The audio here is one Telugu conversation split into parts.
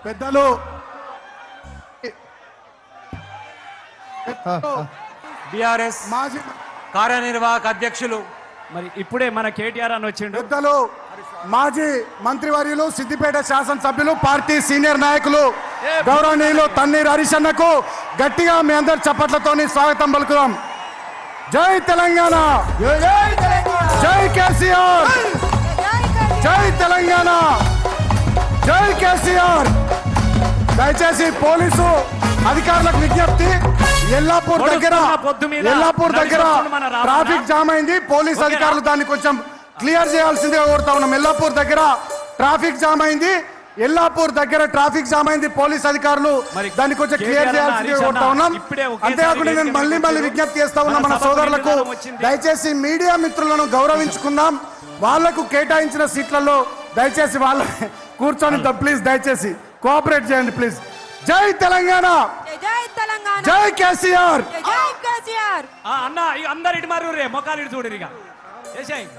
పెద్దలు బిఆర్ఎస్ మాజీ కార్యనిర్వాహక అధ్యక్షులు మరి ఇప్పుడే మన కేటీఆర్ అని వచ్చిండు. పెద్దలు మాజీ మంత్రివర్యులు సిద్దిపేట శాసనసభ్యులు పార్టీ సీనియర్ నాయకులు గౌరవనీయులు తన్నీర్ హరీష్ అన్నకు గట్టిగా మీ అందరి చప్పట్లతోని స్వాగతం పలుకుదాం. జై తెలంగాణ, జై కేసీఆర్, జై తెలంగాణ, జై కేసీఆర్. దయచేసి పోలీసు అధికారులకు విజ్ఞప్తి, ఎల్లాపూర్ దగ్గర ట్రాఫిక్ జామ్ అయింది. పోలీస్ అధికారులు దాన్ని కొంచెం క్లియర్ చేయాల్సిందిగా కోరుతా ఉన్నాం. ఎల్లాపూర్ దగ్గర ట్రాఫిక్ జామ్ అయింది, పోలీస్ అధికారులు దాన్ని కొంచెం క్లియర్ చేయాల్సిందిగా కోరుతా ఉన్నాం. అంతేకాకుండా నేను మళ్ళీ విజ్ఞప్తి చేస్తా ఉన్నా మన సోదరులకు, దయచేసి మీడియా మిత్రులను గౌరవించుకుందాం. వాళ్లకు కేటాయించిన సీట్లలో దయచేసి వాళ్ళ కూర్చొని ప్లీజ్ దయచేసి కోఆపరేట్ చేయండి ప్లీజ్. జై తెలంగాణ, జై కేసీఆర్. అన్న అందరు ఇటు మారు రే మొక్కలు ఇటు చూడరు ఇక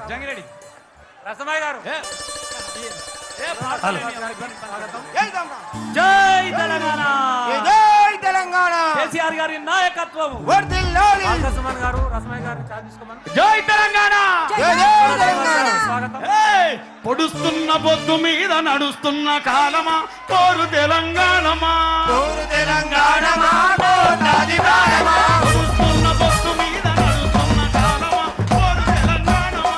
జంగిరెడ్డి రసమయ్య గారు. జై తెలంగాణ, జై తెలంగాణ, కేసీఆర్ గారి నాయకత్వం. రసమన్ గారు, రసమయ్య గారు చార్జ్ తీసుకోమని. జై తెలంగాణ, స్వాగతం. పొడుస్తున్న బొద్దు మీద నడుస్తున్న కాలమా కోరు తెలంగాణమా, పొడుస్తున్న బొద్దు మీద నడుస్తున్న కాలమా కోరు తెలంగాణమా,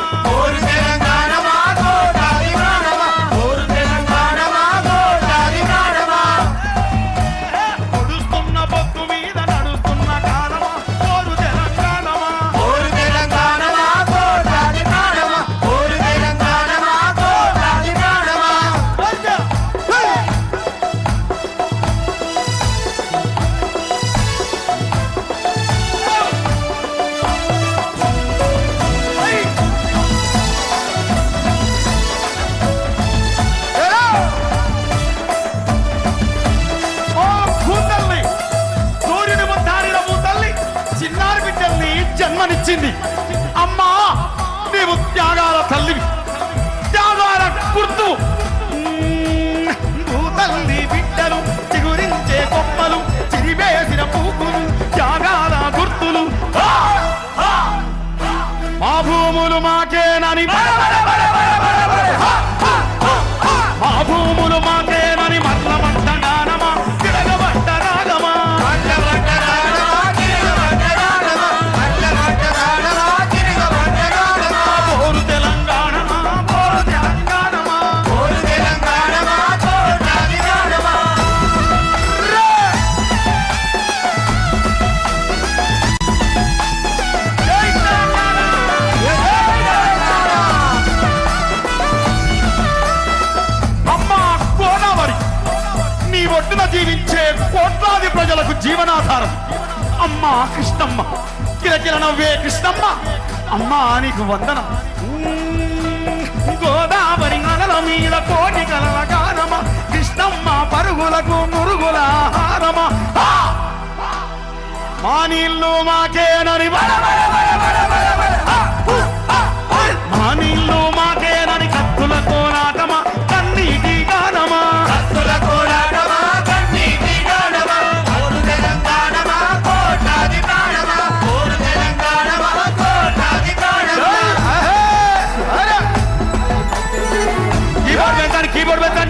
పొడుస్తున్న బొద్దు మీద నడుస్తున్న కాలమా కోరు తెలంగాణమా. జన్మనిచ్చింది అమ్మా, నీవు త్యాగాల తల్లివి, త్యాగాల గుర్తు. భూతల్లి బిడ్డలు చిగురించే కొమ్మలు, చిరివేసిన పూకులు, త్యాగాల గుర్తులు. మా భూములు మాకేనని, మా భూములు మాకేనని మట్లమంట గానమా, తిరగబడ్డ రాగమా, కోరు తెలంగాణమా, కోరు తెలంగాణమా. జై తెలంగాణ, అమ్మా గోదావరి, నీ ఒడ్డున జీవించే కోట్లాది ప్రజలకు జీవనాధారం. అమ్మా కృష్ణమ్మ, కిలకిల నవ్వే కృష్ణమ్మ, అమ్మా నీకు వందనం. గోదావరి నగల మీద కోటి కలల గానమ, కృష్ణమ్మ పరుగులకు మురుగుల ఆహారమ. మా నీళ్ళు మాకేనని, మా నీళ్ళు మాకేనని కత్తుల కోలాటమా, కన్నీటి గానమా, కీబోర్డ్ పెంచండి, కీబోర్డ్ పెంచండి.